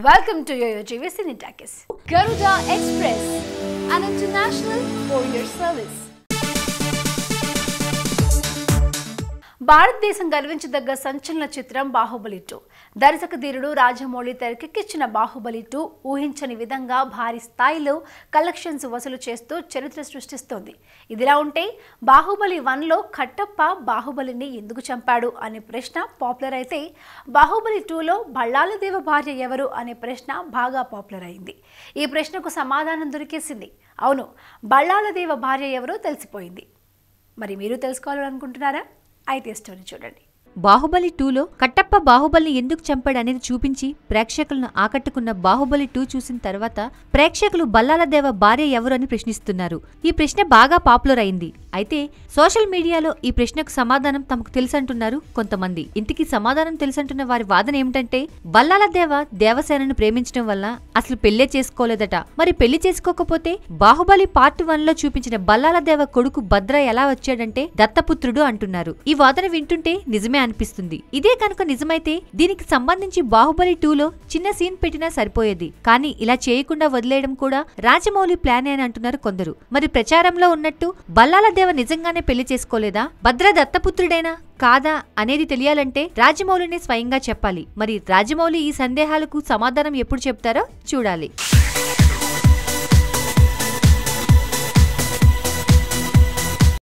Welcome to your TV Cine Takis. Garuda Express, an international courier service. భారతదేశం గర్వించదగ్గ సంచలన చిత్రం బాహుబలి 2. దర్శక ధీరుడు రాజమౌళి తెరకెక్కించిన బాహుబలి 2 ఊహించని విధంగా భారీ స్థాయిలో కలెక్షన్స్ వసూలు చేస్తూ చరిత్ర సృష్టిస్తోంది. ఇదిలా ఉంటే బాహుబలి 1లో కట్టప్ప బాహుబలిని ఎందుకు చంపాడు అనే ప్రశ్న పాపులర్ అయితే బాహుబలి 2లో బల్లాలదేవ భార్య ఎవరు అనే ప్రశ్న బాగా పాపులర్ అయింది. ఈ ప్రశ్నకు సమాధానం దొరికేసింది. అవును, బల్లాలదేవ భార్య ఎవరో తెలిసిపోయింది. మరి మీరు తెలుసుకోవాలనుకుంటున్నారా? అయితే స్టోరీ చూడండి. బాహుబలి 2లో కట్టప్ప బాహుబలిని ఎందుకు చంపాడు అనేది చూపించి ప్రేక్షకులను ఆకట్టుకున్న బాహుబలి 2 చూసిన తర్వాత ప్రేక్షకులు బల్లాలదేవ భార్య ఎవరు అని ప్రశ్నిస్తున్నారు. ఈ ప్రశ్న బాగా పాపులర్ అయింది. అయితే సోషల్ మీడియాలో ఈ ప్రశ్నకు సమాధానం తమకు తెలుసంటున్నారు కొంతమంది. ఇంటికి సమాధానం తెలుసంటున్న వారి వాదన ఏమిటంటే బల్లాలదేవ దేవసేనను ప్రేమించడం వల్ల అసలు పెళ్లే చేసుకోలేదట. మరి పెళ్లి చేసుకోకపోతే బాహుబలి పార్ట్ 1లో చూపించిన బల్లాలదేవ కొడుకు భద్ర ఎలా వచ్చాడంటే దత్తపుత్రుడు అంటున్నారు. ఈ వాదన వింటుంటే నిజమే అనిపిస్తుంది. ఇదే కనుక నిజమైతే దీనికి సంబంధించి బాహుబలి 2లో చిన్న సీన్ పెట్టినా సరిపోయేది. కానీ ఇలా చేయకుండా వదిలేయడం కూడా రాజమౌళి ప్లానే అని అంటున్నారు కొందరు. మరి ప్రచారంలో ఉన్నట్టు బల్లాలదేవ నిజంగానే పెళ్లి చేసుకోలేదా, భద్ర దత్తపుత్రుడేనా కాదా అనేది తెలియాలంటే రాజమౌళిని స్వయంగా చెప్పాలి. మరి రాజమౌళి ఈ సందేహాలకు సమాధానం ఎప్పుడు చెప్తారో చూడాలి.